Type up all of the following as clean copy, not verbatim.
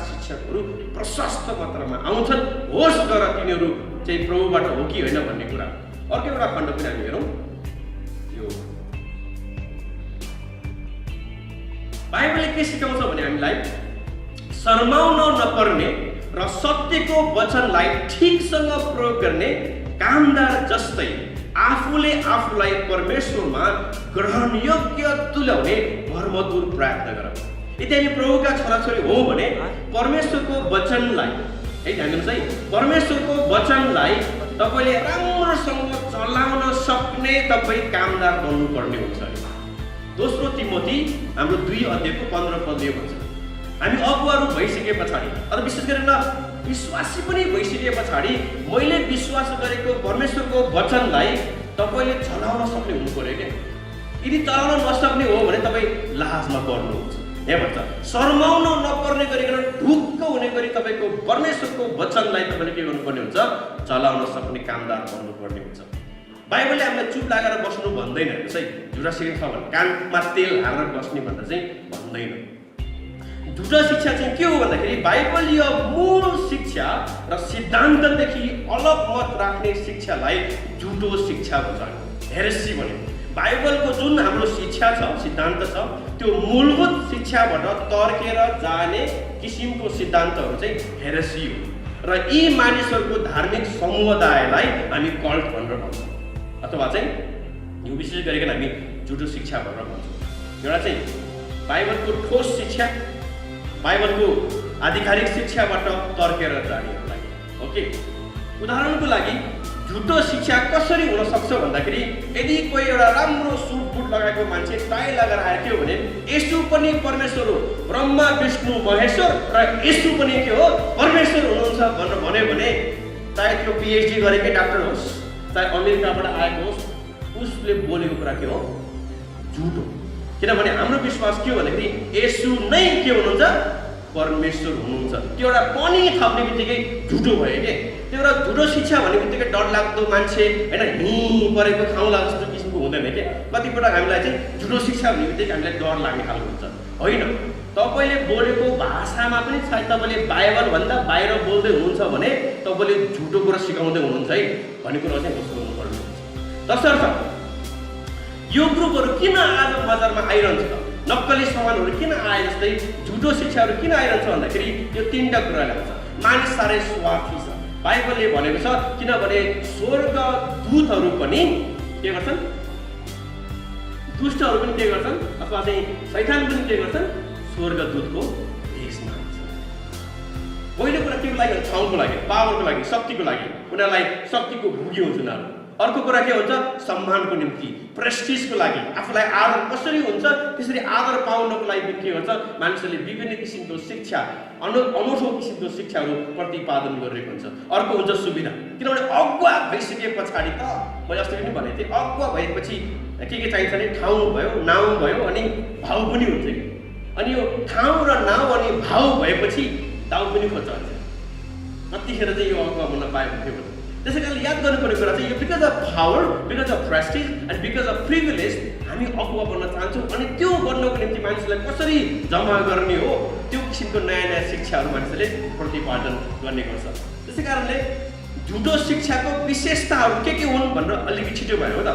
शिक्षकहरू प्रशस्त मात्रामा आउँछन्, होस् गर तिनीहरू चाहिँ प्रभुबाट हो कि होइन भन्ने कुरा। अर्को एउटा खण्ड पनि हामी हेरौँ। यो बाइबलले के सिकाउँछ भने हामीलाई शर्माउन नपर्ने र सत्यको वचनलाई ठिकसँग प्रयोग गर्ने कामदार जस्तै आफूले आफूलाई परमेश्वरमा ग्रहणयोग्य तुल्याउने भरमतुर प्रयत्न गर। यदि हामी प्रभुका छोराछोरी हौँ भने परमेश्वरको वचनलाई है ध्यान दिनुहोस् है, परमेश्वरको वचनलाई तपाईँले राम्रोसँग चलाउन सक्ने तपाईँ कामदार बन्नुपर्ने हुन्छ। दोस्रो तिमोथी हाम्रो 2 अध्यायको 15 पदले भन्छ, हामी अगुवाहरू भइसके पछाडि अथवा विशेष गरेर विश्वासी पनि भइसके पछाडि मैले विश्वास गरेको परमेश्वरको वचनलाई तपाईँले चलाउन सक्ने हुनु पर्यो क्या। यदि चलाउन नसक्ने हो भने तपाईँ लाजमा पर्नुहुन्छ। यहाँ भन्छ शर्माउन नपर्ने गरिकन ढुक्क हुने गरी तपाईँको परमेश्वरको वचनलाई तपाईँले के गर्नुपर्ने हुन्छ, चलाउन सक्ने कामदार बन्नुपर्ने हुन्छ। बाइबलले हामीलाई चुप लागेर बस्नु भन्दैन है, झुटा सिकेको छ भने कानमा तेल हालेर बस्ने भनेर चाहिँ भन्दैन। झुटा शिक्षा चाहिँ के हो भन्दाखेरि बाइबलीय मूल शिक्षा र सिद्धान्तदेखि अलग मत राख्ने शिक्षालाई झुटो शिक्षा भन्छ, हेरेसी भन्यो। बाइबलको जुन हाम्रो शिक्षा छ, सिद्धान्त छ, त्यो मूलभूत शिक्षाबाट तर्केर जाने किसिमको सिद्धान्तहरू चाहिँ हेरेसी हो र यी मानिसहरूको धार्मिक समुदायलाई हामी कल्ट भनेर भन्छौँ अथवा चाहिँ यो विशेष गरिकन हामी झुटो शिक्षा भनेर भन्छौँ। एउटा चाहिँ बाइबलको ठोस शिक्षा, बाइबलको आधिकारिक शिक्षाबाट तर्केर जानेहरूलाई। ओके, उदाहरणको लागि झुटो शिक्षा कसरी हुन सक्छ भन्दाखेरि यदि कोही एउटा राम्रो सुट बुट लगाएको मान्छे टाई लगाएर आएको हो भने यसु पनि परमेश्वर हो, ब्रह्मा विष्णु महेश्वर र यसु पनि के हो, परमेश्वर हुनुहुन्छ भनेर भन्यो भने चाहे त्यो पिएचडी गरेकै डाक्टर होस्, चाहे अमेरिकाबाट आएको होस्, उसले बोलेको कुरा के हो, झुट हो। किनभने हाम्रो विश्वास के हो भन्दाखेरि यसु नै के हुनुहुन्छ, परमेश्वर हुनुहुन्छ। त्यो एउटा पनि थप्ने बित्तिकै झुटो भयो के। त्यो एउटा झुटो शिक्षा भन्ने बित्तिकै डरलाग्दो मान्छे होइन हिँ परेको खाउँला जस्तो किसिमको हुँदैन के। कतिपटक हामीलाई चाहिँ झुटो शिक्षा भन्ने बित्तिकै हामीलाई डर लाग्ने खालको हुन्छ। होइन, तपाईँले बोलेको भाषामा पनि सायद तपाईँले बाइबलभन्दा बाहिर बोल्दै हुनुहुन्छ भने तपाईँले झुटो कुरा सिकाउँदै हुनुहुन्छ है भन्ने कुरा चाहिँ बुझ्नु पर्ने हुन्छ। तसर्थ यो ग्रुपहरू किन आज बजारमा आइरहन्छ त, नक्कली सामानहरू किन आए जस्तै झुटो शिक्षाहरू किन आइरहन्छ भन्दाखेरि यो 3टा कुराले हुन्छ। मानिस साह्रै स्वार्थी छ, बाइबलले भनेको छ, किनभने स्वर्गदूतहरू पनि के गर्छन्, दुष्टहरू पनि के गर्छन् अथवा चाहिँ शैतान पनि के गर्छन्, स्वर्गदूतको भेषमा आउँछन्। पहिलो कुरा के लागि, ठाउँको लागि, पावरको लागि, शक्तिको लागि, उनीहरूलाई शक्तिको भुगी हुन्छ उनीहरू। अर्को कुरा के हुन्छ, सम्मानको निम्ति, प्रेस्टिजको लागि, आफूलाई आदर कसरी हुन्छ त्यसरी आदर पाउनको लागि के गर्छ, मानिसहरूले विभिन्न किसिमको शिक्षा, अनौठो किसिमको शिक्षाहरू प्रतिपादन गरिरहेको हुन्छ। अर्को हुन्छ सुविधा, किनभने अगुवा भइसके पछाडि त मैले अस्ति पनि भनेको थिएँ, अगुवा भएपछि के चाहिन्छ भने ठाउँ भयो, नाउँ भयो अनि भाउ पनि हुन्छ कि। अनि यो ठाउँ र नाउँ अनि भाउ भएपछि दाउ पनि खोज्छ। कतिखेर चाहिँ यो अगुवा बन्न पाएको थियो भने त्यसै कारणले याद गर्नुपर्ने कुरा चाहिँ यो because of power, because of prestige and because of privilege हामी अगुवा बन्न चाहन्छौँ। अनि त्यो बन्नको निम्ति मानिसलाई कसरी जम्मा गर्ने हो, त्यो किसिमको नयाँ नयाँ शिक्षाहरू मानिसले प्रतिपादन गर्ने गर्छ। त्यसै कारणले झुटो शिक्षाको विशेषताहरू के हुन् भनेर अलिकति छिटो भयो हो त।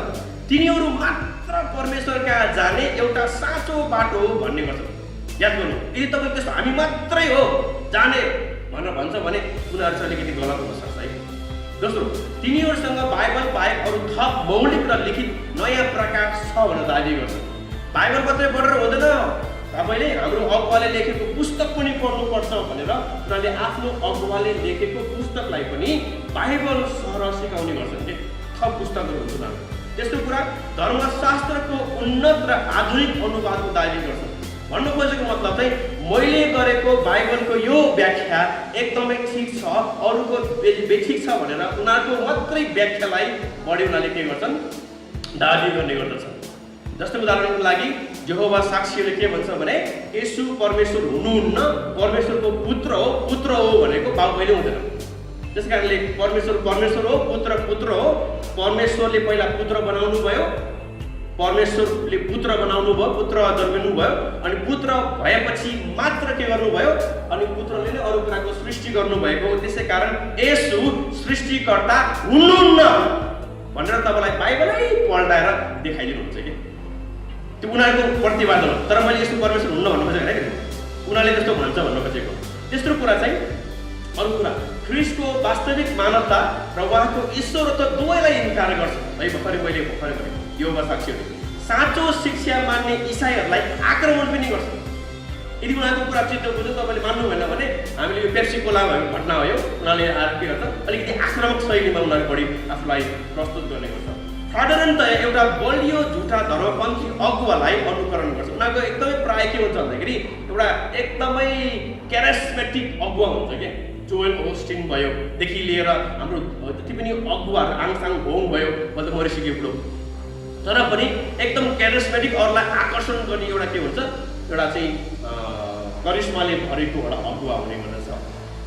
तिनीहरू मात्र परमेश्वर कहाँ जाने एउटा साँचो बाटो हो भन्ने गर्छ। याद गर्नु, यदि तपाईँ त्यस्तो हामी मात्रै हो जाने भनेर भन्छ भने उनीहरू चाहिँ अलिकति गलत हुनसक्छ है। दोस्रो, तिनीहरूसँग बाइबल बाहेक अरू थप मौलिक र लिखित नयाँ प्रकाश छ भनेर दाबी गर्छ। बाइबल मात्रै पढेर हुँदैन, तपाईँले हाम्रो अगुवाले लेखेको पुस्तक पनि पढ्नुपर्छ भनेर उनीहरूले आफ्नो अगुवाले लेखेको पुस्तकलाई पनि बाइबल सर सिकाउने गर्छन् कि थप पुस्तकहरू हुन्छ उनीहरू। त्यस्तो कुरा धर्मशास्त्रको उन्नत र आधुनिक अनुवादको दाबी गर्छ। भन्नु खोजेको मतलब चाहिँ मैले गरेको बाइबलको यो व्याख्या एकदमै ठिक छ, अरूको बेठिक छ भनेर उनीहरूको मात्रै व्याख्यालाई बढी उनीहरूले के गर्छन्, दाबी गर्ने गर्दछन्। जस्तो उदाहरणको लागि यहोवा साक्षीले के भन्छ भने येशू परमेश्वर हुनुहुन्न, परमेश्वरको पुत्र हो भनेको बाउ कहिले हुँदैन। त्यस कारणले परमेश्वर परमेश्वर हो, पुत्र पुत्र हो। परमेश्वरले पहिला पुत्र बनाउनु भयो, परमेश्वरले पुत्र बनाउनु भयो, पुत्र जन्मिनु भयो, अनि पुत्र भएपछि मात्र के गर्नुभयो, अनि पुत्रले नै अरू कुराको सृष्टि गर्नुभएको हो। त्यसै कारण येशू सृष्टिकर्ता हुनुहुन्न भनेर तपाईँलाई बाइबलै पल्टाएर देखाइदिनुहुन्छ कि त्यो उनीहरूको प्रतिवादन हो। तर मैले यस्तो परमेश्वर हुन्न भन्नु खोजेको होइन कि उनीहरूले त्यस्तो भन्छ भन्नु खोजेको। तेस्रो कुरा चाहिँ अरू कुरा ख्रिस्टको वास्तविक मानवता र उहाँको ईश्वरत्व दुवैलाई इन्कार गर्छ है। भर्खरै भने यहोवा साक्षीहरू साँचो शिक्षा मान्ने इसाईहरूलाई आक्रमण पनि गर्छ। यदि उनीहरूको कुरा चित्त बुझ्यो तपाईँले मान्नु भएन भने हामीले यो पेप्सी कोला भएको घटना हो। यो उनीहरूले आएर के गर्छ, अलिकति आक्रामक शैलीमा उनीहरू बढी आफूलाई प्रस्तुत गर्ने गर्छ। साधारणतया एउटा बलियो झुटा धर्मपन्थी अगुवालाई अनुकरण गर्छ। उनीहरूको एकदमै प्राय के हुन्छ भन्दाखेरि एउटा एकदमै क्यारिस्मेटिक अगुवा हुन्छ क्या। जोएल ओस्टिन भयो देखि लिएर हाम्रो जति पनि अगुवाहरू आङसाङ भोङ भयो, म त मरिसक्यो बुढो, तर पनि एकदम क्यारिस्मेटिक अरूलाई आकर्षण गर्ने एउटा के हुन्छ, एउटा चाहिँ करिश्माले भरेको एउटा अगुवा हुने गर्दछ।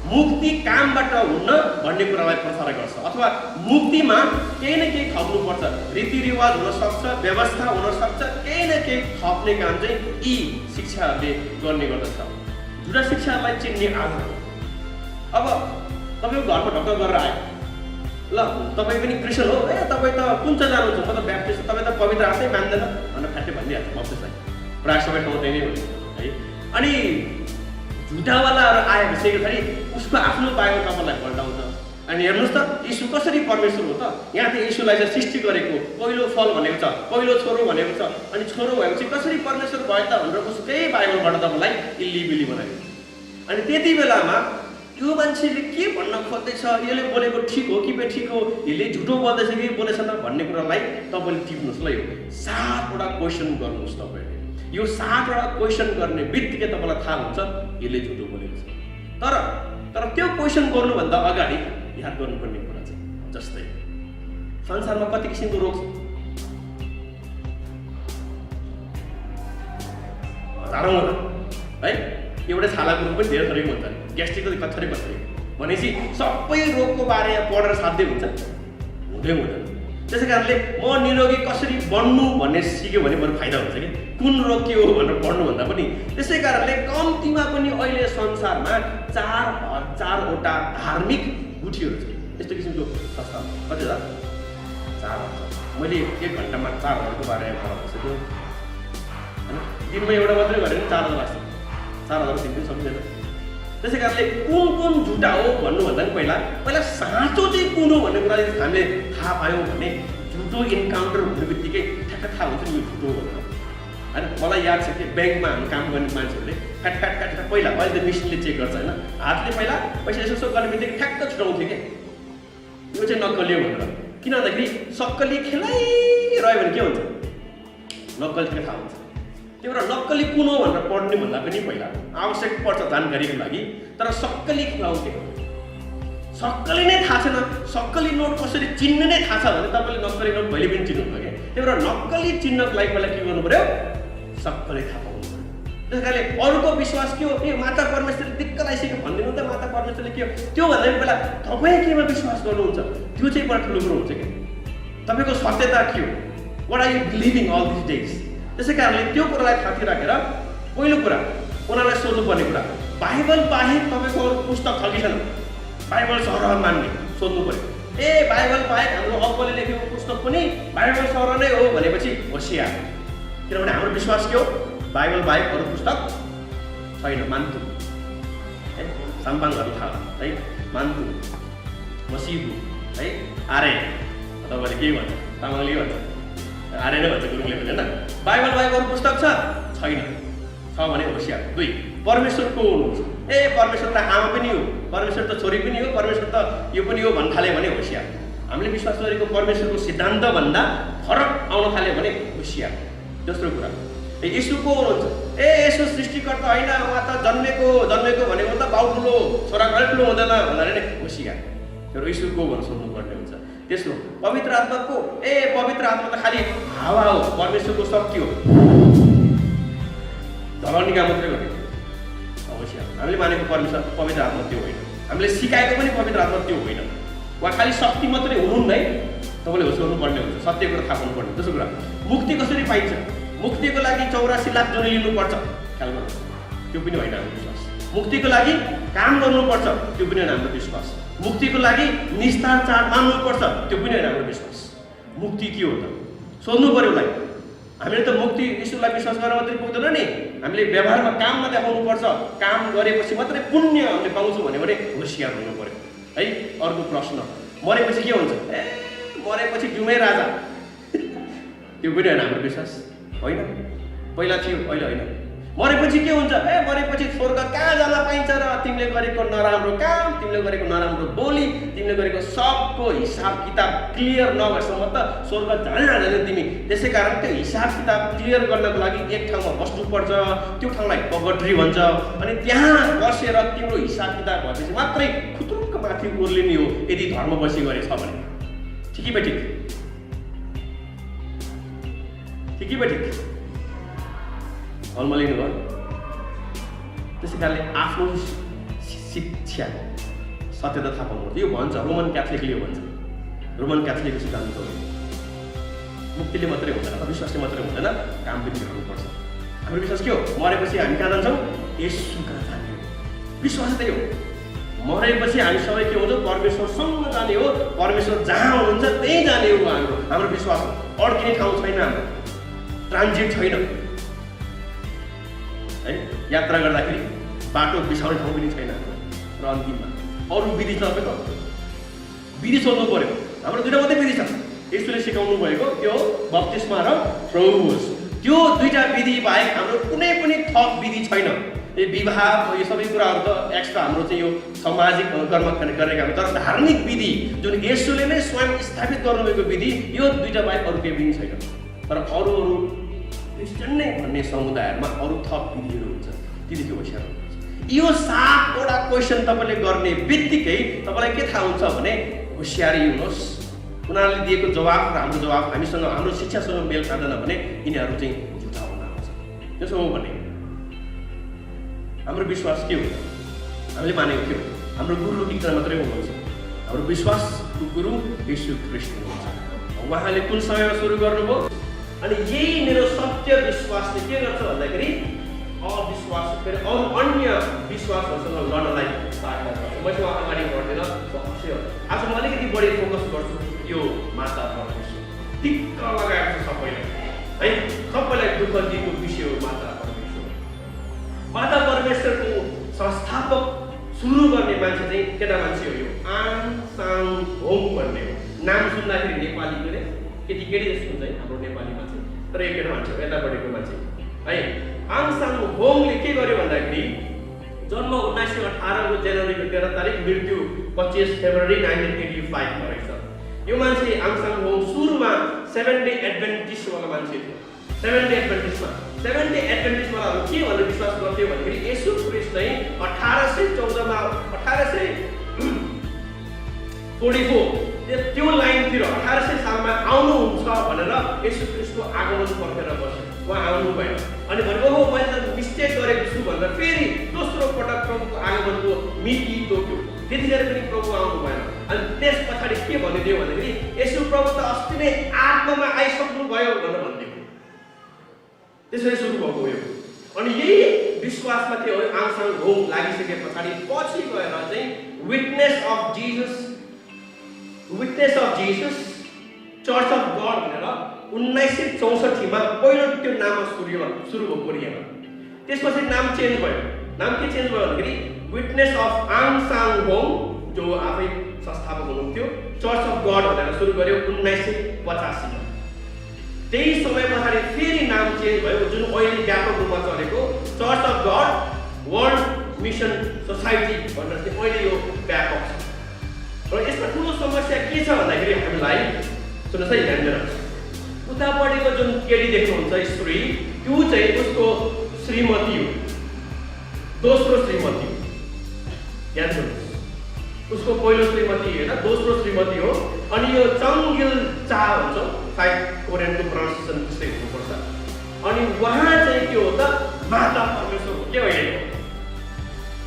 मुक्ति कामबाट हुन्न भन्ने कुरालाई प्रचार गर्छ, अथवा मुक्तिमा केही न केही थप्नुपर्छ, रीतिरिवाज हुनसक्छ, व्यवस्था हुनसक्छ, केही न केही थप्ने काम चाहिँ यी शिक्षाहरूले गर्ने गर्दछ। झुटा शिक्षालाई चिन्ने आधार। अब तपाईँको घरमा ढक्क गरेर आयो, ल तपाईँ पनि क्रिस्चियन हो, ए तपाईँ त कुन चाहिँ जानुहुन्छ, म त ब्याप्टिस्ट, तपाईँ त पवित्र आत्मै मान्दैन भनेर फ्याट्टै भनिदिइहाल्छ बप्तिस्मै। प्रायः सबै ठाउँमा त्यही नै हुन्छ है। अनि झुटावालाहरू आएपछि फेरि उसको आफ्नो बायो तपाईँलाई पल्टाउँछ। अनि हेर्नुहोस् त यीशु कसरी परमेश्वर हो त। यहाँ त यीशुलाई चाहिँ सृष्टि गरेको पहिलो फल भनेको छ, पहिलो छोरो भनेको छ, अनि छोरो भएपछि कसरी परमेश्वर भयो त भनेर उसकै बाइबलबाट तपाईँलाई इल्ली बनाइदिन्छ। अनि त्यति बेलामा यो मान्छेले के भन्न खोज्दैछ, यसले बोलेको ठिक हो कि बेठिक हो, यसले झुटो बोल्दैछ कि बोलेछन् भन्ने कुरालाई तपाईँले टिप्नुहोस् ल। यो 7वटा क्वेसन गर्नुहोस् तपाईँले। यो 7वटा क्वेसन गर्ने बित्तिकै तपाईँलाई थाहा हुन्छ यसले झुटो बोलेको छ। तर त्यो क्वेसन गर्नुभन्दा अगाडि याद गर्नुपर्ने कुरा चाहिँ जस्तै संसारमा कति किसिमको रोग छ, हजारौँ होला है। एउटा छालाको रोग पनि धेरै थरीको हुन्छ, ग्यास्ट्रिकको कथरी भनेपछि सबै रोगको बारेमा पढेर साध्य हुन्छ हुँदैन। त्यसै कारणले म निरोगी कसरी बन्नु भन्ने सिक्यो भने बरु फाइदा हुन्छ कि कुन रोग के हो भनेर पढ्नुभन्दा पनि। त्यसै कारणले कम्तीमा पनि अहिले संसारमा 4000वटा धार्मिक गुठीहरू छ। यस्तो किसिमको संस्था कति होला, 4000। मैले 1 घन्टामा 4000को बारेमा पढाउन सक्छु होइन। दिनमा एउटा मात्रै गरेर 4000 लाग्छ, 4000 दिन पनि सक्दैन। त्यसै कारणले कुन झुटा हो भन्नुभन्दा पनि पहिला साँचो चाहिँ कुन हो भन्ने कुरा हामीले थाहा पायौँ भने झुटो इन्काउन्टर हुने बित्तिकै ठ्याक्क थाहा हुन्छ नि यो झुटो हो भनेर होइन। मलाई याद छ कि ब्याङ्कमा हामी काम गर्ने मान्छेहरूले काट पहिला अहिले त मेसिनले चेक गर्छ होइन, हातले पहिला पैसा यसो गर्ने बित्तिकै ठ्याक्क छुटाउँथ्यो क्या यो चाहिँ नक्कली हो भनेर। किन भन्दाखेरि सक्कली खेलाइरह्यो भने के हुन्छ, नक्कली थाहा हुन्छ। त्यही भएर नक्कली कुन हो भनेर पढ्ने भन्दा पनि पहिला आवश्यक पर्छ जानकारीको लागि। तर सक्कली खेलाउँथे, सक्कली नै थाहा छैन, सक्कली नोट कसरी चिन्ने नै थाहा छ भने तपाईँले नक्कली नोट कहिले पनि चिन्नुहुन्छ क्या। त्यही भएर नक्कली चिन्नको लागि पहिला के गर्नु पऱ्यो, सक्कली थाहा पाउनु पऱ्यो। त्यस कारणले अरूको विश्वास के हो, ए माता परमेश्वरले दिक्क लगाइसक्यो भनिदिनु त, माता परमेश्वरले के हो त्यो भन्दा पनि पहिला तपाईँ केमा विश्वास गर्नुहुन्छ त्यो चाहिँ बडा ठुलो कुरो हुन्छ क्या। तपाईँको सत्यता के हो, what are you believing all this days. त्यसै कारणले त्यो कुरालाई थाती राखेर पहिलो कुरा उनीहरूलाई सोध्नुपर्ने कुरा, बाइबल बाहेक तपाईँको अरू पुस्तक छ कि छैन, बाइबल सरह मान्ने सोध्नु पऱ्यो। ए बाइबल बाहेक हाम्रो अब्बले लेखेको पुस्तक पनि बाइबल सरह नै हो भनेपछि होसियार। किनभने हाम्रो विश्वास के हो, बाइबल बाहेक अरू पुस्तक छैन। मान्तु है, साम्पाङहरू थाहा है, मान्तु मसिबु है, आरे तपाईँले के भन्छ, तामाङले के भन्छ, आरे नै भन्छ, गुरुङले भन्छ होइन। बाइबल बाहेक अरू पुस्तक छैन, छ भने होसियार। 2 परमेश्वर को हुनुहुन्छ, ए परमेश्वर त आमा पनि हो, परमेश्वर त छोरी पनि हो, परमेश्वर त यो पनि हो भन्न थाल्यो भने होसियार। हामीले विश्वास गरेको परमेश्वरको सिद्धान्तभन्दा फरक आउन थाल्यो भने होसियार। दोस्रो कुरा, ए यीशु को हुनुहुन्छ, ए यीशु सृष्टिकर्ता होइन, उहाँ त जन्मेको भनेको त बाउ ठुलो छोरा कहिले ठुलो हुँदैन भन्नाले नै होसियार। तर यीशु को भनेर सोध्नुपर्ने हुन्छ। तेस्रो पवित्र आत्मा को, ए पवित्र आत्मा त खालि हावा हो, परमेश्वरको शक्ति हो, धरनीका मात्रै गर्ने अवश्य। हामीले मानेको परमेश्वर पवित्र आत्मा त्यो होइन, हामीले सिकाएको पनि पवित्र आत्मा त्यो होइन। उहाँ खालि शक्ति मात्रै हुनुहुन्न है, तपाईँले होस् पर्ने हुन्छ, सत्य कुरा थाहा हुनुपर्ने। दोस्रो कुरा, मुक्ति कसरी पाइन्छ? मुक्तिको लागि 84 लाख जुन लिनुपर्छ, ख्याल गर्नु, त्यो पनि होइन हाम्रो विश्वास। मुक्तिको लागि काम गर्नुपर्छ, त्यो पनि होइन हाम्रो विश्वास। मुक्तिको लागि निष्ठा चाड मान्नुपर्छ, त्यो पनि होइन हाम्रो विश्वास। मुक्ति के हो त? सोध्नु पर्यो उसलाई। हामीले त मुक्ति यीशुलाई विश्वास गरेर मात्रै पुग्दैन नि, हामीले व्यवहारमा काममा देखाउनुपर्छ। काम गरेपछि मात्रै पुण्य हामीले पाउँछौँ भने होसियार हुनु पर्यो है। अर्को प्रश्न, मरेपछि के हुन्छ? मरेपछि जुमै राजा, त्यो पनि होइन हाम्रो विश्वास, होइन? पहिला थियो, अहिले होइन। मरेपछि के हुन्छ? मरेपछि स्वर्ग कहाँ जान पाइन्छ र तिमीले गरेको नराम्रो काम, तिमीले गरेको नराम्रो बोली, तिमीले गरेको सबको हिसाब किताब क्लियर नभएसम्म त स्वर्ग जाँदैन तिमी। त्यसै कारण त्यो हिसाब किताब क्लियर गर्नको लागि एक ठाउँमा बस्नुपर्छ, त्यो ठाउँलाई पगड्री भन्छ। अनि त्यहाँ बसेर तिम्रो हिसाब किताब भएपछि मात्रै खुतुरुक्क माथि उर्लिने हो, यदि धर्म बसी गरेछ भने। ठिकै बा ठिक? ठिकै बा ठिक? हलमा लिनु भयो। त्यसै कारणले आफ्नो शिक्षा सत्यता थाहा पाउनुपर्छ। यो भन्छ रोमन क्याथोलिकले, यो भन्छ रोमन क्याथोलिकको सिद्धान्त हो। मुक्तिले मात्रै हुँदैन, विश्वासले मात्रै हुँदैन, काम पनि गर्नुपर्छ। हाम्रो विश्वास के हो? मरेपछि हामी कहाँ जान्छौँ? येशू कहाँ जाने हो। विश्वास त्यही हो। मरेपछि हामी सबै के हुन्छौँ? परमेश्वरसँग जाने हो। परमेश्वर जहाँ हुनुहुन्छ त्यही जाने हो हाम्रो विश्वास हो। अड्किने ठाउँ छैन, हाम्रो ट्रान्जिट छैन है। यात्रा गर्दाखेरि बाटो बिसाउने ठाउँ पनि छैन। र अन्तिममा अरू विधि छ, तपाईँको विधि सोध्नु पर्यो। हाम्रो दुईवटा मात्रै विधि छ यसले सिकाउनु भएको, त्यो बप्तिस्मा र प्रभुभोज। त्यो दुईवटा विधि बाहेक हाम्रो कुनै पनि थप विधि छैन। यो विवाह यो सबै कुराहरू त एक्स्ट्रा हाम्रो चाहिँ यो सामाजिक कर्म गरेका हुन्छ। तर धार्मिक विधि जुन येशूले नै स्वयं स्थापित गर्नुभएको विधि, यो दुईवटा बाहेक अरू केही पनि छैन। तर अरू क्रिस्चियन नै भन्ने समुदायहरूमा अरू थप विधिहरू हुन्छ, तिनीहरू होसियार हुनुहुन्छ। यो 7वटा क्वेसन तपाईँले गर्ने बित्तिकै तपाईँलाई के थाहा हुन्छ भने होसियारी हुनुहोस्। उनीहरूले दिएको जवाब र हाम्रो जवाब हामीसँग, हाम्रो शिक्षासँग मेल खाँदैन भने यिनीहरू चाहिँ झुटा हुन आउँछ। त्यसो हो भने हाम्रो विश्वास के हो? हामीले मानेको के हो? हाम्रो गुरु एकजना मात्रै हुनुहुन्छ। हाम्रो विश्वासको गुरु येशू ख्रीष्ट हुनुहुन्छ। उहाँले कुन समयमा सुरु गर्नुभयो? अनि यही मेरो सत्य विश्वासले के गर्छ भन्दाखेरि अविश्वास फेरि अरू अन्य विश्वासहरूसँग लड्नलाई साधना गर्छ। म चाहिँ अगाडि बढ्दैन, आज म अलिकति बढी फोकस गर्छु यो माता परमेश्वर। टिक्क लगाएको छ सबैलाई है, सबैलाई दुःख दिएको विषय हो माता परमेश्वर। माता परमेश्वरको संस्थापक सुरु गर्ने मान्छे चाहिँ केटा मान्छे हो, यो आङ साङ होङ भन्ने हो। नाम सुन्दाखेरि नेपालीको नै केटी जस्तो हुन्छ है हाम्रो नेपाली मान्छे, तर यो केटा मान्छे हो, यतापट्टिको मान्छे है। आङ साङ होङले के गर्यो भन्दाखेरि जन्म 1918 को जनवरीको 13 तारिक, मृत्यु 25 फेब्रुअरी 1985 रहेछ। यो मान्छे आङ साङ होङ सुरुमा सेभेन्थ डे एडभेन्टिस्ट वाला मान्छे थियो। सेभेन्थ डे एडभेन्टिस्ट वालाहरू के भनेर विश्वास गर्थ्यो भन्दाखेरि येशू ख्रीष्ट चाहिँ 1814 मा 1844 त्यो लाइनतिर 1800 सालमा आउनुहुन्छ भनेर येशू ख्रीष्टको आगमन पर्खेर बस्यो। उहाँ आउनु भयो अनि भनेको हो मैले त मिस्टेक गरेको छु भनेर फेरि दोस्रो पटक प्रभुको आगमनको मिति तोक्यो। त्यतिखेर पनि प्रभु आउनु भएन। अनि त्यस पछाडि के भनिदियो भन्दाखेरि येशू प्रभु त अस्ति नै आत्मामा आइसक्नु भयो भनेर भनिदियो। त्यसरी सुरु भएको हो। अनि यही विश्वासमा के हो, आङ साङ होङ लागिसके पछाडि पछि गएर चाहिँ witness of Jesus church of God भनेर 1964 मा पहिलो त्यो नाम सुरु भयो कोरियामा। त्यसपछि नाम चेन्ज भयो। नाम के चेन्ज भयो भन्दाखेरि विटनेस अफ आङ साङ होङ जो आफै संस्थापक हुनुहुन्थ्यो, चर्च अफ गड भनेर सुरु गर्यो 1985 मा। त्यही समय पछाडि फेरि नाम चेन्ज भयो, जुन अहिले व्यापक रूपमा चलेको church of God world mission society भनेर चाहिँ अहिले यो व्यापक छ। र यसमा ठुलो समस्या के छ भन्दाखेरि हामीलाई सुन्नुहोस् है, ध्यान दिएर उतापट्टिको जुन केटी देख्नुहुन्छ स्त्री, त्यो चाहिँ उसको श्रीमती हो, दोस्रो श्रीमती हो। याद गर्नुहोस्, उसको पहिलो श्रीमती होइन, दोस्रो श्रीमती हो। अनि यो चङ्गिल चा भन्छ, सायद कोरियनको प्रोनाउन्सिएसन त्यस्तै हुनुपर्छ। अनि उहाँ चाहिँ के हो त माता परमेश्वर हो के भएको,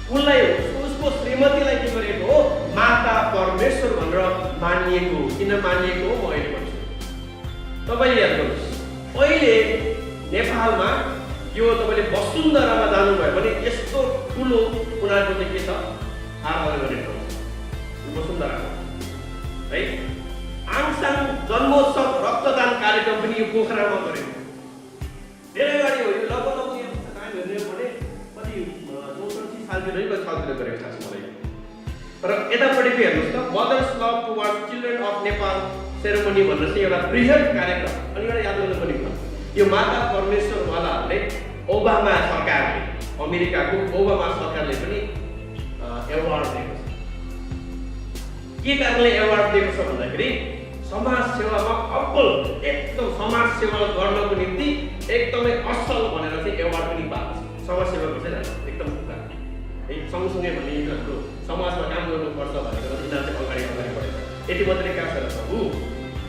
उनलाई उसको श्रीमतीलाई के गरेको हो माता परमेश्वर भनेर मानिएको किन मानिएको म अहिले भन्छु। तपाईँले याद गर्नुहोस्, अहिले नेपालमा यो तपाईँले वसुन्धरामा जानुभयो भने यस्तो ठुलो उनीहरूको चाहिँ के छ आराधना गर्ने ठाउँ वसुन्धरा है। आङसान जन्मोत्सव रक्तदान कार्यक्रम पनि यो पोखरामा गरेको धेरै अगाडि हो। यो लगभग काम हेर्ने भने कति 64 सालतिर गरेको थाहा छ मलाई। र यतापट्टिको हेर्नुहोस् त, mother's love towards children of Nepal ceremony भनेर चाहिँ एउटा बृहत कार्यक्रम। अनि एउटा याद गर्नुपर्ने कुरा, यो माता परमेश्वरवालाहरूले ओबामा सरकारले, अमेरिकाको ओबामा सरकारले पनि एवार्ड दिएको छ। के कारणले एवार्ड दिएको छ भन्दाखेरि समाज सेवामा अब्बल एकदम समाज सेवा गर्नको निम्ति एकदमै असल भनेर चाहिँ एवार्ड पनि पाएको छ। समाज सेवाको चाहिँ एकदम है सँगसँगै भन्ने यिनीहरूको समाजमा काम गर्नुपर्छ भनेर यिनीहरू चाहिँ अगाडि बढेछ। यति मात्रै कहाँ छ प्रभु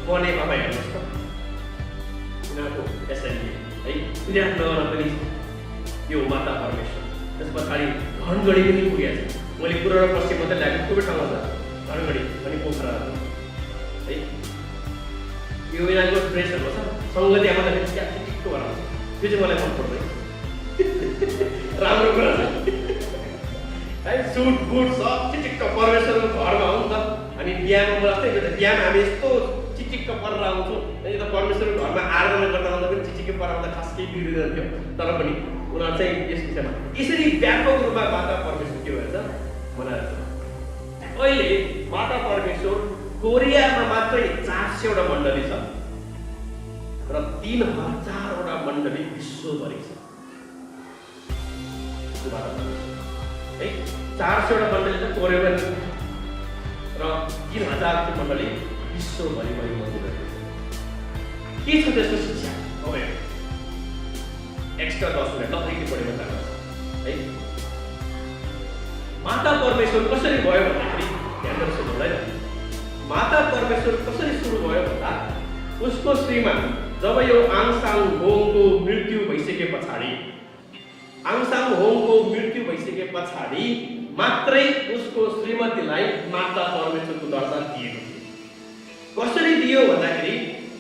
म नेपालमा हेर्नुहोस् त, यिनीहरूको एसएनडी है विराटनगरमा पनि यो माता परमेश्वर, त्यस पछाडि धनगढी पनि पुगेको छ। मैले पूर्व र पश्चिम मात्रै ल्याएको कुनै ठाउँमा छ धनगढी अनि पोखरा है। यो यिनीहरूको ड्रेसहरू छ सङ्गति आमा ठिक्क बनाउँछ, त्यो चाहिँ मलाई मन पर्दैन राम्रो कुरा छ है। सुट बुट सब चिटिक्क परमेश्वरको घरमा हो नि त। अनि बिहामा जस्तै बिहामा हामी यस्तो चिटिक्क परेर आउँछौँ, अनि त परमेश्वरको घरमा आराधना गर्दा आउँदा पनि चिटिक्क परेर आउँदा खास केही बिग्रिँदैन थियो। तर पनि उनीहरू चाहिँ यस विषयमा यसरी व्यापक रूपमा माता परमेश्वर के भएछ मनाएको छ। अहिले माता परमेश्वर कोरियामा मात्रै 400वटा मण्डली छ र 3000वटा मण्डली विश्वभरि छ है। 400वटा मण्डली त कोरियामा र 3000 मण्डली विश्वभरि मौजूद के छ त्यसको शिक्षा अब एक्स्ट्रा 10 मिनट लफैले पढेको छ है। माता परमेश्वर कसरी भयो भन्दाखेरि ध्यान गरेर सुन्नुलाई, माता परमेश्वर कसरी सुरु भयो भन्दा उसको श्रीमान जब यो आङसान होङको मृत्यु भइसके पछाडि, आङसान होङको मृत्यु भइसके पछाडि मात्रै उसको श्रीमतीलाई माता परमेश्वरको दर्जा दिएको थियो। कसरी दियो भन्दाखेरि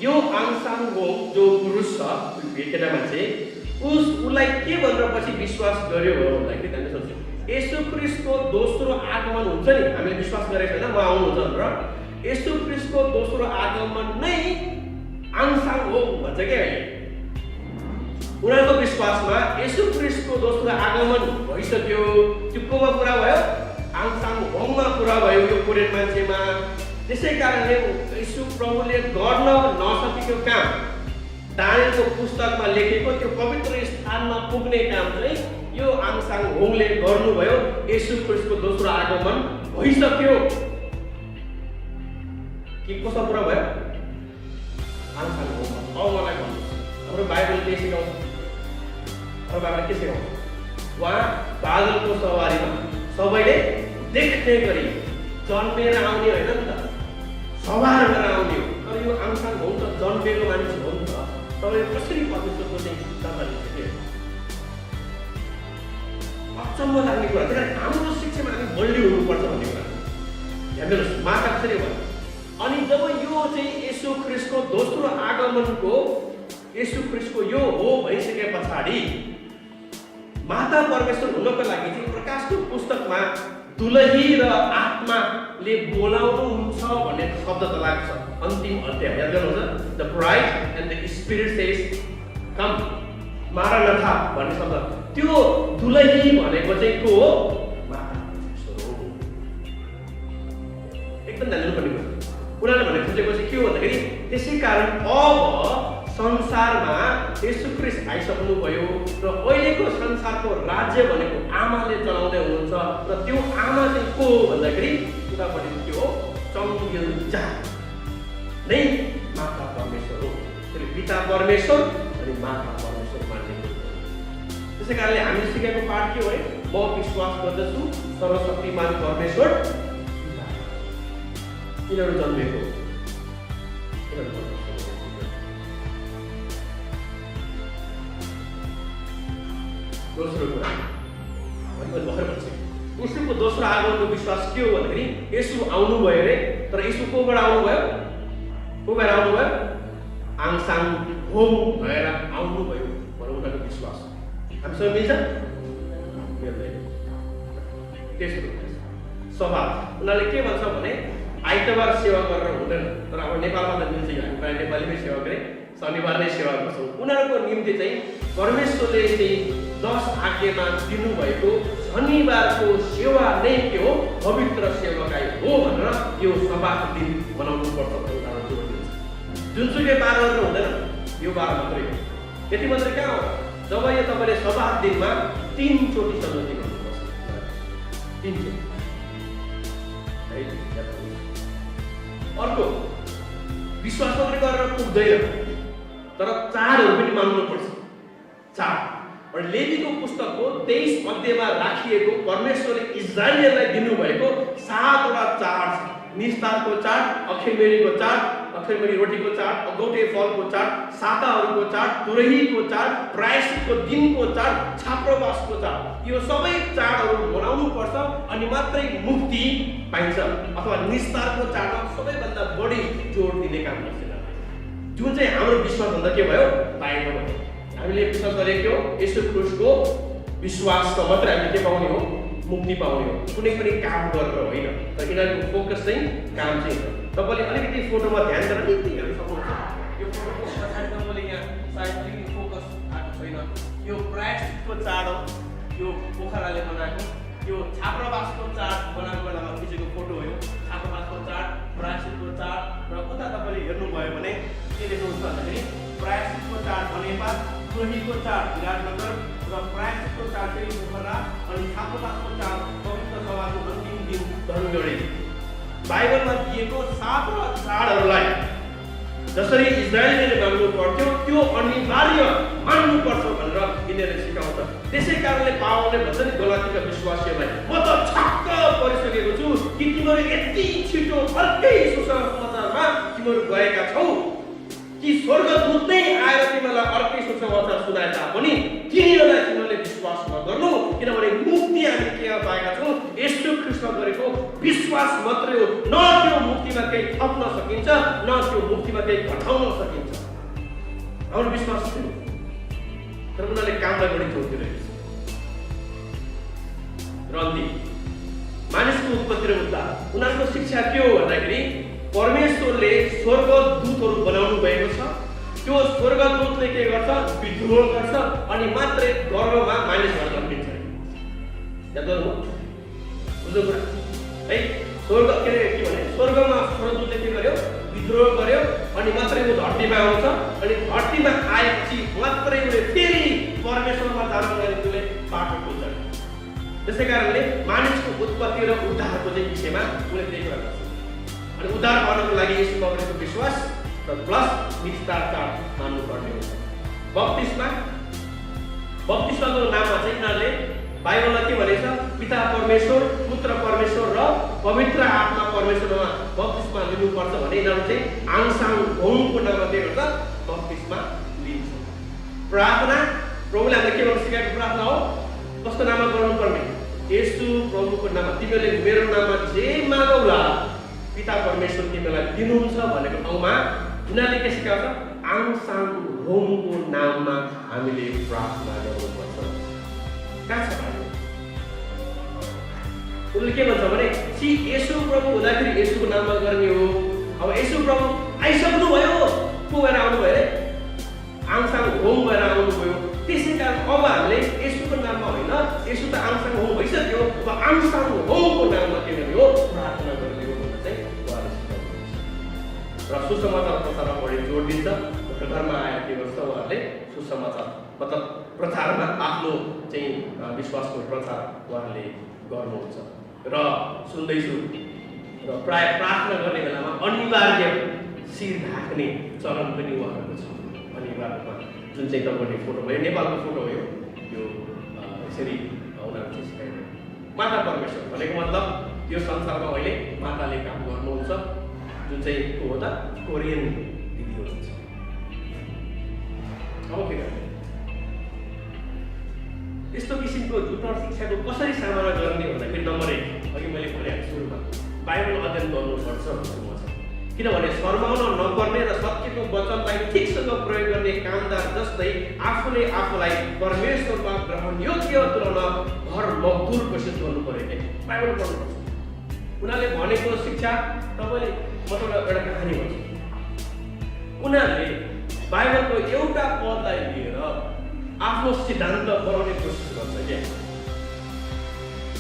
यो आङसान होङ जो पुरुष छ केटा मान्छे, उसलाई के भनेर पछि विश्वास गर्यो भन्दाखेरि हामीले सोच्यौँ येशू ख्रीष्टको दोस्रो आगमन हुन्छ नि, हामीले विश्वास गरेको छैन म आउनुहुन्छ भनेर। येशू ख्रीष्टको दोस्रो आगमन नै आङसान होङ भन्छ क्या है। उनीहरूको विश्वासमा येशू ख्रीष्टको दोस्रो आगमन भइसक्यो, त्यो कोमा पुरा भयो आङसान होङमा पुरा भयो यो कोरियन मान्छेमा। त्यसै कारणले येशू प्रभुले गर्न नसकेको काम दानियलको पुस्तकमा लेखेको त्यो पवित्र स्थानमा पुग्ने काम चाहिँ यो आङसान होङले गर्नुभयो। येशू ख्रीष्टको दोस्रो आगमन भइसक्यो। के कसो पुरा भयो आङसान होङमा। अब मलाई भन्नुहोस् हाम्रो बाइबल के सिकाउँछ, हाम्रो बाइबल के सिकाउँछ? उहाँ बादलको सवारीमा सबैले देख्ने गरी जन्मेर आउने होइन नि त, सवार गरेर आउने हो। तर यो आङसान होङ त जन्मेको मान्छे हो नि त। तपाईँ कसरी परमेश्वरको चाहिँ दर्जा लिन्छ? अचम्म लाग्ने कुरा। त्यही कारण हाम्रो शिक्षामा हामी बलियो हुनुपर्छ भन्ने कुरा ध्यान दिनुहोस्। माता कसरी भयो? अनि जब यो चाहिँ येशू ख्रीष्टको दोस्रो आगमनको येशू ख्रीष्टको यो हो भइसके पछाडि माता परमेश्वर हुनको लागि चाहिँ प्रकाशको पुस्तकमा दुलही र आत्माले बोलाउनुहुन्छ भन्ने शब्द त लाग्छ अन्तिम अध्याय। याद गर्नुहुन्छ the bride and the spirit says come Maranatha भन्ने शब्द। त्यो दुलही भनेको चाहिँ को हो? माता परमेश्वर हो। एकदम ध्यान दिनुपर्ने कुरा। उनीहरूले भने खोजेको चाहिँ के हो भन्दाखेरि त्यसै कारण अब संसारमा येशू ख्रीष्ट आइसक्नु भयो र अहिलेको संसारको राज्य भनेको आमाले चलाउँदै हुनुहुन्छ। र त्यो आमा चाहिँ को हो भन्दाखेरि उतापट्टि के हो? चङ्ग्यलजा नै माता परमेश्वर हो। त्यसले पिता परमेश्वर अनि माता परमेश्वर मान्ने। त्यसै कारणले हामीले सिकेको पाठ के हो? म विश्वास गर्दछु सर्वशक्तिमान परमेश्वर यिनीहरू जन्मेको। दोस्रो कुरा भर्खर भन्छ उसको दोस्रो आगमनको विश्वास के हो भन्दाखेरि येशू आउनु भयो रे तर यसो कोबाट आउनुभयो? को भएर आउनुभयो? आङसाङ होम भएर आउनुभयो भनौँ उनीहरूको विश्वास। हामीसँग मिल्छ? मिल्दैन। त्यसो स्वभाव उनीहरूले के भन्छ भने आइतबार सेवा गरेर हुँदैन। तर अब नेपालमा त मिल्छ, हामी प्रायः नेपालीमै सेवा गरे, शनिबार नै सेवा गर्छौँ। उनीहरूको निम्ति चाहिँ परमेश्वरले चाहिँ 10 आज्ञामा दिनुभएको शनिबारको सेवा नै के हो? पवित्र सेवाकाई हो भनेर यो सब्बात दिन मनाउनु पर्छ भन्ने उनीहरू जोड दिन्छ। जुनसुकै बारहरू हुँदैन, यो बार मात्रै हो। यति मात्रै कहाँ हो? जब यो तपाईँले सब्बात दिनमा 3 चोटि सन्जोती गर्नुपर्छ। 3 चोटि। अर्को विश्वास मात्रै गरेर पुग्दैन, तर चाडहरू पनि मान्नुपर्छ। चाड र लेवीको पुस्तकको 23 अध्यायमा राखिएको परमेश्वरले इजरायलीहरूलाई दिनुभएको 7 वटा चाड छ। निस्तारको चाड, अखेलमेरीको चाड, अखेलमेरी रोटीको चाड, अगौटे फलको चाड, साताहरूको चाड, तुरहीको चाड, प्रायश्चितको दिनको चाड, छाप्रोवासको चाड। यो सबै चाडहरू मनाउनु पर्छ अनि मात्रै मुक्ति पाइन्छ। अथवा निस्तारको चाडमा सबैभन्दा बढी जोड दिने काम गर्छ, जुन चाहिँ हाम्रो विश्वासभन्दा के भयो? बाहिर भयो। हामीले विश्वास गरेको हो येशू ख्रीष्टको विश्वासमा मात्रै हामीले के पाउने हो? मुक्ति पाउने हो, कुनै पनि काम गरेर होइन। तर यिनीहरूको फोकस चाहिँ काम चाहिँ हो। तपाईँले अलिकति फोटोमा ध्यान दिएर अलिकति हेर्न सक्नुहुन्छ। यो फोटोको पछाडि तपाईँले यहाँ सायद अलिकति फोकस आएको छैन। यो प्रायश्चितको चाड हो, यो पोखराले बनाएको। यो छाप्रावासको चाड बनाएको बेलामा खिचेको फोटो हो। यो छाप्रावासको चाड, प्रायश्चितको चाड र उता तपाईँले हेर्नुभयो भने के देख्नुहुन्छ भन्दाखेरि प्रायश्चितको चाड भनेपा, तुरहीको चाड विराटनगर र प्रायश्चितको चाड चाहिँ पोखरा अनि छाप्रावासको चाड पवित्र सभाको अन्तिम दिन धनुगढी। बाइबलमा दिएको 7 चाडहरूलाई जसरी इजरायलीले मान्नु पर्थ्यो त्यो अनिवार्य मान्नु पर्छ भनेर यिनीहरूले सिकाउँछ। त्यसै कारणले पावलले भन्छ नि गलातीका विश्वासीहरूलाई, म त छक्क परिसकेको छु कि तिमीहरू यति छिटो अर्कै सुसमाचारमा तिमीहरू गएका छौ कि स्वर्गदूत नै आएर तिमीहरूलाई अर्कै सुसमाचार सुनाए तापनि तिनीहरूले विश्वास नगर्नु। किनभने मुक्ति हामी के पाएका छौँ? येशू ख्रीष्टमा गरेको विश्वास मात्रै हो। न त्यो मुक्तिमा केही थप्न सकिन्छ, न त्यो मुक्तिमा केही घटाउन सकिन्छ। हाम्रो विश्वास थियो, तर उनीहरूले कामलाई बढी जोड दिइरहेको छ। र अन्तिम मानिसको उत्पत्ति र उद्धार, उनीहरूको शिक्षा के हो भन्दाखेरि परमेश्वरले स्वर्गदूतहरू बनाउनु भएको छ। त्यो स्वर्गदूतले के गर्छ? विद्रोह गर्छ अनि मात्रै गर्भमा मानिसहरू जन्मिन्छ। याद गर्नु बुझ्नु कुरा है। स्वर्ग के भने स्वर्गमा स्वर्गदूतले के गर्यो? विद्रोह गर्यो अनि मात्रै ऊ धरतीमा आउँछ। अनि धरतीमा आएपछि मात्रै उसले फेरि परमेश्वरमा जानको लागि उसले बाटो खोज्छ। त्यसै कारणले मानिसको उत्पत्ति र उद्धारको चाहिँ विषयमा उसले त्यही कुरा गर्छ। अनि उद्धार गर्नको लागि येशूमा गरेको विश्वास र प्लस निस्तार चाड मान्नुपर्ने हुन्छ। बप्तिस्माको नाममा चाहिँ यिनीहरूले बाइबलमा के भनेछ? पिता परमेश्वर, पुत्र परमेश्वर र पवित्र आत्मा परमेश्वरमा बप्तिस्मा लिनुपर्छ भने यिनीहरू चाहिँ आङसाङ होमको नाममा के गर्छ? बप्तिस्मा लिन्छ। प्रार्थना प्रभुले हामीलाई के गर्न सिकाएको प्रार्थना हो? कस्तो नाममा गर्नुपर्ने? येशू प्रभुको नाममा। तिमीहरूले मेरो नाममा जे मागौला पिता परमेश्वर तिमीलाई दिनुहुन्छ भनेको ठाउँमा उनीहरूले के सिकाउँछ? आङसाङ होमको नाममा हामीले प्रार्थना गर्नुपर्छ। कहाँ छ भाइ? उसले के भन्छ भने येशू प्रभु हुँदाखेरि येशूको नाममा गर्ने हो। अब येशू प्रभु आइसक्नु भयो, को भएर आउनुभयो अरे? आङसाङ होम भएर आउनुभयो। त्यसै कारण अब हामीले येशूको नाममा होइन, येशू त आङसाङ होम भइसक्यो, अब आङसाङ होमको नाममा के गर्ने हो? प्रार्थना गर्ने हो भनेर चाहिँ उहाँले सिकाउनुहुन्छ। र सुसमाचार प्रचारमा बढी जोड दिन्छ। घरमा आएर के गर्छ? उहाँहरूले सुसमाचार मतलब प्रचारमा आफ्नो चाहिँ विश्वासको प्रचार उहाँहरूले गर्नुहुन्छ। र सुन्दैछु र प्राय प्रार्थना गर्ने बेलामा अनिवार्य शिर ढाक्ने चलन पनि उहाँहरूको छ। अनिवार्यमा जुन चाहिँ तपाईँले फोटो भयो, नेपालको फोटो हो यो यसरी उनीहरू चाहिँ सिकाइदियो। माता परमेश्वर भनेको मतलब यो संसारमा अहिले माताले काम गर्नुहुन्छ, जुन चाहिँ को हो त? कोरियन दिदी हुनुहुन्छ। अब के गर्ने? यस्तो किसिमको झुटा शिक्षाको कसरी सामना गर्ने भन्दाखेरि नम्बर 1 अघि मैले भने सुरुमा बाइबल अध्ययन गर्नुपर्छ। किनभने शर्माउन नपर्ने र सत्यको वचनलाई ठिकसँग प्रयोग गर्ने कामदार जस्तै आफूलाई परमेश्वरमा ग्रहण योग्य तुल्याउन घर मजदुर कोसिस गर्नु पर्यो के बाइबल पढ्नुपर्छ। उनीहरूले भनेको शिक्षा तपाईँले मतलब एउटा कहानी भन्छु। उनीहरूले बाइबलको एउटा पदलाई लिएर आफ्नो सिद्धान्त बनाउने कोसिस गर्छ क्या।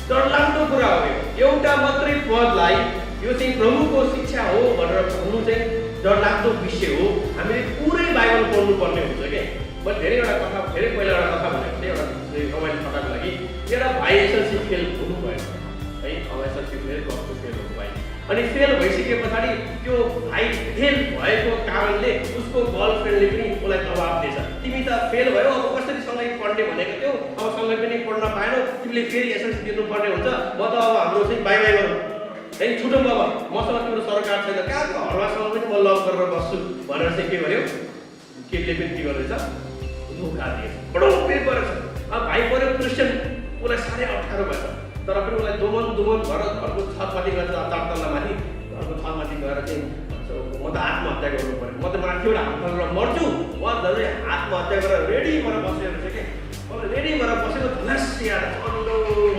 डरलाग्दो कुरा हो एउटा मात्रै पदलाई यो चाहिँ प्रभुको शिक्षा हो भनेर भन्नु चाहिँ डरलाग्दो विषय हो। हामीले पुरै बाइबल पढ्नु पर्ने हुन्छ क्या। मैले धेरै पहिला एउटा कथा भनेको थिएँ एउटा रमाइलो कथाको लागि। एउटा भाइ एसएलसी फेल हुनुभयो है, अब एसएलसी फेल गर्छु फेल हुनुभयो। अनि फेल भइसके पछाडि त्यो भाइ फेल भएको कारणले उसको गर्लफ्रेन्डले पनि उसलाई दबाब दिएछ, तिमी त फेल भयो अब कसरी सँगै पढ्ने भनेको थियौ, अब सँगै पनि पढ्न पाएनौ, तिमीले फेरि एसएलसी दिनुपर्ने हुन्छ, म त अब हाम्रो चाहिँ बाई बाई गरौँ है, छुटौँ बाबा, मसँग तिम्रो सरकार छैन, कहाँको हलुवासँग पनि म लभ गरेर बस्छु भनेर चाहिँ के गर्यो, केटीले पनि के गर्दैछ धोका दिएछ, बडो पेप गरेछ। अब भाइ पऱ्यो क्रिस्चियन, उसलाई साह्रै अप्ठ्यारो भएछ, तर पनि उसलाई दोमन घर घरको छतमाथि गएर 4 तल्लामाथि घरको छतमाथि गएर चाहिँ म त आत्महत्या गर्नु पऱ्यो, म त माथिबाट हात गरेर मर्छु, उहाँ झन् आत्महत्या गरेर रेडी भएर बसेको रहेछ कि। मलाई रेडी भएर बसेको धुलास याद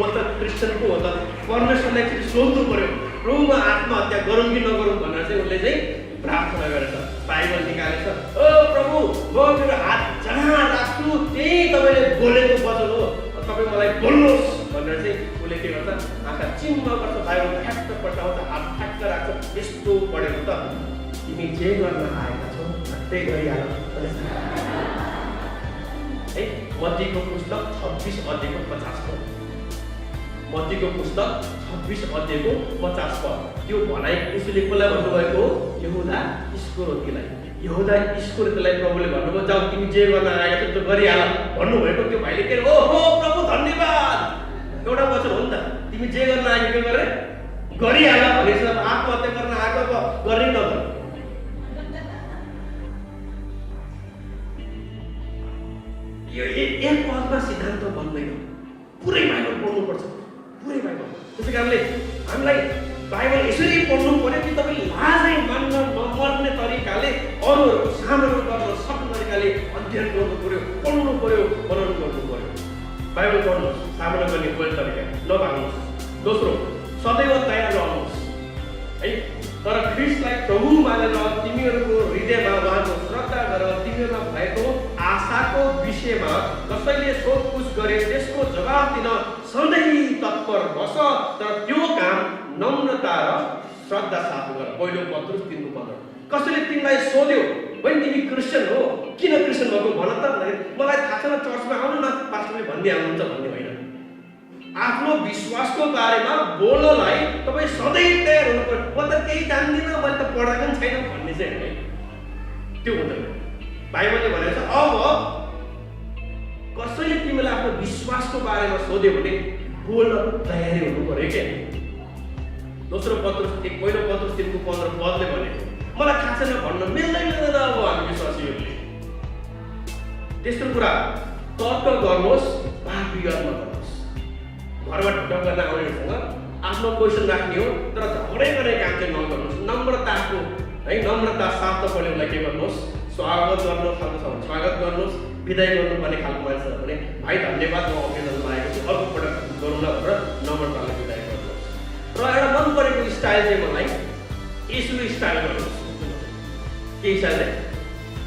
म त क्रिस्चियन पो हो त, परमेश्वरलाई एकचोटि सोध्नु पऱ्यो प्रभुमा आत्महत्या गरौँ कि नगरौँ भनेर चाहिँ उसले चाहिँ प्रार्थना गरेछ, बाइबल निकालेछ। ओ प्रभु म मेरो हात जहाँ राख्छु त्यही तपाईँले बोलेको वचन हो, तपाईँ मलाई बोल्नुहोस् भनेर चाहिँ उसले के गर्छ, आँखा चिम्म गर्छ, बाइबल ठ्याक्क पल्टाउँछ, हात ठ्याक्क राख्छ, यस्तो पढेको त तिमी जे गर्न आएका छौ त्यही गरिहाल है। मत्तीको पुस्तक 26 अध्यायको 50 पद, मत्तीको पुस्तक 26 अध्यायको 50 पद, त्यो भनाइ यसले कसलाई भन्नुभएको हो, यहुदा इस्करियोतीलाई। यहुदा इस्करियोतीलाई प्रभुले भन्नुभयो जाऊ तिमी जे गर्न आएका छौ त्यो गरिहाल भन्नुभएको। त्यो भाइले के ओ हो प्रभु धन्यवाद, एउटा वचन हो नि त, तिमी जे गर्न आएको के गरे गरिहाल भनेपछि आत्महत्या गर्न आएको अब गर्ने नगर्ने। यो एक पदमा सिद्धान्त बन्दैन, पुरै बाइबल पढ्नुपर्छ, पुरै बाइबल। त्यसै कारणले हामीलाई बाइबल यसरी पढ्नु पर्यो कि तपाईँ लाजै मान्न नपर्ने तरिकाले अरूहरूको सामना गर्न सक्ने तरिकाले अध्ययन गर्नु पर्यो, पढ्नु पर्यो, मनन गर्नु पर्यो। बाइबल पढ्नुहोस्, सामना गर्ने पहिलो तरिका नभाग्नुहोस्। दोस्रो, सदैव तयार रहनुहोस् है। तर ख्रिस्टलाई प्रभु मानेर तिमीहरूको हृदयमा उहाँको श्रद्धा गरेर तिमीहरूमा भएको आशाको विषयमा कसैले सोधपुछ गरे त्यसको जवाब दिन सधैँ तत्पर बस, तर त्यो काम नम्रता र श्रद्धा साथ गर। पहिलो पत्रुस 3:15। कसैले तिमीलाई सोध्यो बहिनी तिमी क्रिस्चियन हो, किन क्रिस्चियन भएको भन त, मलाई थाहा छैन, चर्चमा आउनु न पास्टरले भनिदिहाल्नुहुन्छ भन्ने होइन। आफ्नो विश्वासको बारेमा बोल्नलाई तपाईँ सधैँ तयार हुनु पर्यो। म त केही जान्दिनँ, मैले त पढेको पनि छैन भन्ने चाहिँ होइन, त्यो हुँदैन। बाइबलले भनेको छ अब कसैले तिमीलाई आफ्नो विश्वासको बारेमा सोध्यो भने बोल्न तयारी हुनु पर्यो क्या। दोस्रो पत्रुस पहिलो पत्रुस 3:15 पदले भनेको मलाई थाहा छैन भन्न मिल्दैन अब हामी विश्वासीहरूले। तेस्रो कुरा, तर्क गर्नुहोस्, वाद विवाद नगर्नुहोस्। घरमा ढुक्क गर्न आउनेहरूसँग आफ्नो क्वेसन राख्ने हो, तर झगडै गर्ने काम चाहिँ नगर्नुहोस्। नम्रताको है, नम्रता साथ तपाईँले उसलाई के गर्नुहोस्, स्वागत गर्नु खालको छ भने स्वागत गर्नुहोस्, विदाय गर्नुपर्ने खालको मान्छे छ भने भाइ धन्यवाद म अकेजनमा आएको छु, अर्कोपल्ट गरौँ न भनेर नम्रताले विदाय गर्नुहोस्। र एउटा मन परेको स्टाइल चाहिँ मलाई यसुले स्टाइल गर्नुहोस्। के स्टाइल चाहिँ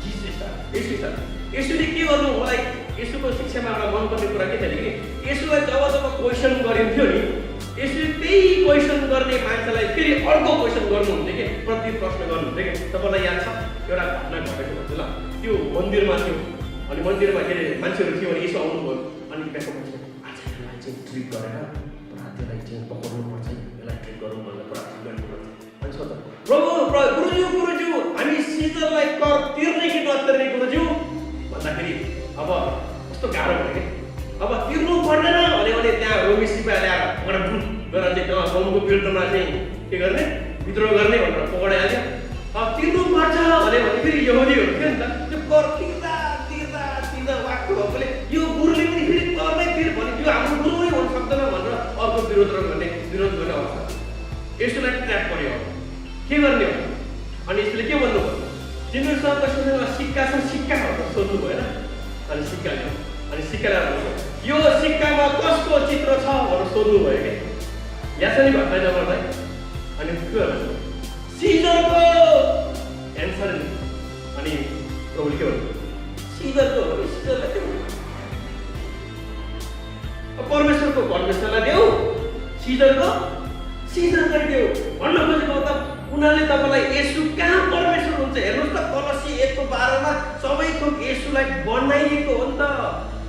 जिसु स्टाइल, यसु स्टाइल। यसुले के गर्नु, मलाई यसुको शिक्षामा एउटा मन पर्ने कुरा के थियो भने यसुलाई जब क्वेसन गरिन्थ्यो नि, यसुले त्यही क्वेसन गर्ने मान्छेलाई फेरि अर्को क्वेसन गर्नुहुन्थ्यो कि, प्रति प्रश्न गर्नुहुन्थ्यो कि। तपाईँलाई याद छ एउटा घटना घटेको भन्छु ल, त्यो मन्दिरमा थियो, अनि मन्दिरमा के अरे मान्छेहरू थियो, अनि यसो आउनुभयो, अनि ब्याको मान्छे आज यसलाई चाहिँ ट्रिट गरेर पुरा त्यसलाई चाहिँ पकाउनुपर्छ, यसलाई ट्रिट गरौँ भनेर पुरा गर्नुपर्छ। अनि सोध्छ गुरुज्यू हामी सिजरलाई कर तिर्ने कि नतिर्ने गुरुज्यू भन्दाखेरि अब कस्तो गाह्रो भयो कि, अब तिर्नु पर्दैन भने त्यहाँ रोमी सिपाही ल्याएर गरेर चाहिँ त्यहाँ गाउँको विरुद्धमा चाहिँ के गर्ने, विद्रोह गर्ने भनेर पकडाइहाल्यो। अब तिर्नु पर्छ भने फेरि यहुदीहरू थियो नि त, त्यो कर तिर्दा तिर्दा तिर्दा वाक्क भएकोले यो गुरुले पनि फेरि करमै फेरि भने त्यो हाम्रो गुरु नै हुन सक्दैन भनेर अर्को विरोध गर्ने अवस्था। यसोलाई ट्र्याप पर्यो, के गर्ने हो? कसैसँग सिक्का छ सिक्का भनेर सोध्नु भएन। अनि सिक्का ल्याऊ, अनि सिक्का ल्याएर यो सिक्कामा कसको चित्र छ भनेर सोध्नु भयो क्या। यहाँ छ नि घटना जबरलाई। अनि के भन्नु सिजरको एन्सर नि। अनि प्रभुले के भन्नु सिजरको हो, सिजरलाई के भन्नु परमेश्वरको परमेश्वरलाई देऊ, सिजरको सिजरलाई देऊ भन्न खोजेको त उनीहरूले तपाईँलाई येशू कहाँ परमेश्वर हुन्छ। हेर्नुहोस् त कलसी 1:12 सबै थोक येशूलाई बनाइएको हो नि त।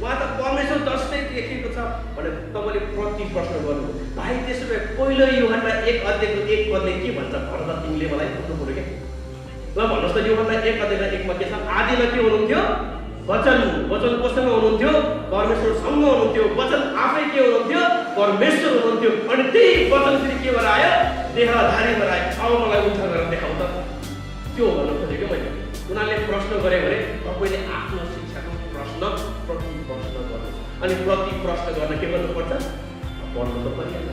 उहाँ त परमेश्वर जस्तै लेखेको छ भने तपाईँले प्रति प्रश्न गर्नु भाइ। त्यसो भए पहिलो यूहन्ना 1:1 के भन्छ भन्छ त तिमीले मलाई भन्नु पर्यो क्या। ल भन्नुहोस् त यूहन्ना 1:1 के छ। आदिमा के हुनुहुन्थ्यो वचन, वचन कोसँग हुनुहुन्थ्यो परमेश्वरसँग हुनुहुन्थ्यो, वचन आफै के हुनुहुन्थ्यो परमेश्वर हुनुहुन्थ्यो। अनि त्यही वचन फेरि के भएर आयो देहधारी भएर आयो। अब मलाई उद्धार गरेर देखाउँ त त्यो भन्नु खोजेको मैले। उनीहरूले प्रश्न गरे भने तपाईँले आफ्नो शिक्षाको प्रश्न प्रति प्रश्न गर्नु। अनि प्रति प्रश्न गर्न के गर्नुपर्छ पढ्नु त परिहाल्छ,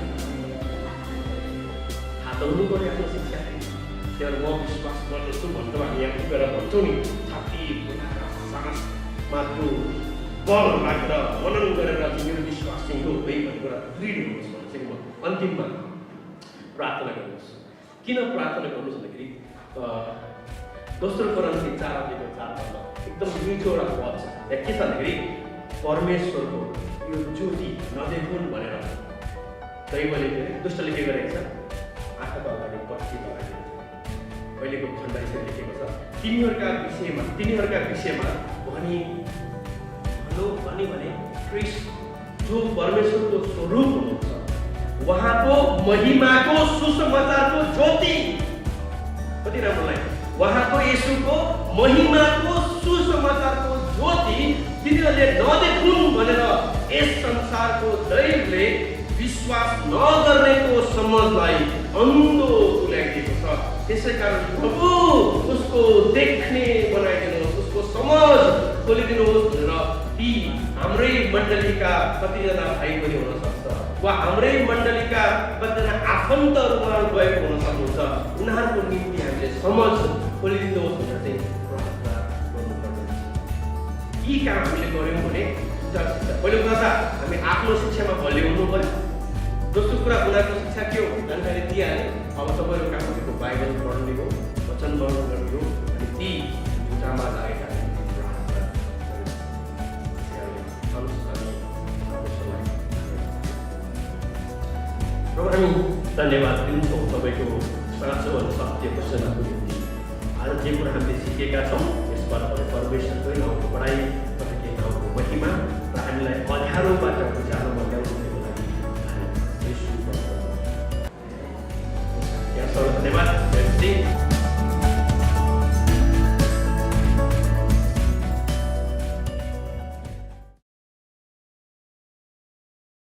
थाहा त हुनु पर्यो आफ्नो शिक्षा। त्यहाँ म विश्वास गर्दछु भन्नु हामी यहाँ पुगेर भन्छौँ नि छाती साहस मात्र बल राखेर मनन गरेर मेरो विश्वास चाहिँ हो है भन्ने कुरा दृढ हुनुहोस् भने चाहिँ म अन्तिममा प्रार्थना गर्नुहोस्। किन प्रार्थना गर्नुहोस् भन्दाखेरि दोस्रो कोरिन्थी 4:4 एकदम मिठो एउटा पद छ। त्यहाँ के छ भन्दाखेरि परमेश्वरको यो ज्योति नदेखुन् भनेर दैवले दुष्टले के गरेको छ आँखाको अगाडि पट्टी लगाइदिएको छ। अहिलेको खण्ड यसरी लेखेको छ तिनीहरूका विषयमा भने क्रिस्ट जो परमेश्वरको स्वरूप हुनुहुन्छ उहाँको महिमाको सुसमाचारको ज्योति। कति राम्रो लाग्यो उहाँको येशूको महिमाको सुसमाचारको ज्योति तिनीहरूले नदेखुन् भनेर यस संसारको दैवले विश्वास नगर्नेको समझलाई अन्धो तुल्याइदिएको छ। त्यसै कारण प्रभु उसको देख्ने बनाइदिनुहोस्, उसको समझ खोलिदिनुहोस् भनेर ती हाम्रै मण्डलीका कतिजना भाइ पनि हुन सक्छ वा हाम्रै मण्डलीका कतिजना आफन्तहरूमा गएको हुन सक्नुहुन्छ। उनीहरूको निम्ति हामीले समझ खोलिदिनुहोस् भनेर चाहिँ प्रार्थना गर्नुपर्छ। यी काम हामीले गऱ्यौँ भने पहिलो कुरा त हामी आफ्नो शिक्षामा बलियो हुनु पर्यो। दोस्रो कुरा उनीहरूको शिक्षा के हो जानकारी दिइहाले। अब तपाईँहरू काम गरेको बाइबल पढ्ने हो, वचन पढ्नु गर्ने हो। अनि ती झुटामा लागेका हामी धन्यवाद दिन्छौँ तपाईँको साँचो अनि सत्य वचनहरूको निम्ति। आज जे कुरा हामीले सिकेका छौँ यसबाट परमेश्वरकै नाउँको बढाइ, तपाईँकै नाउँको महिमा र हामीलाई अँध्यारोबाट उज्यालोमा ल्याउनुको लागि धन्यवाद।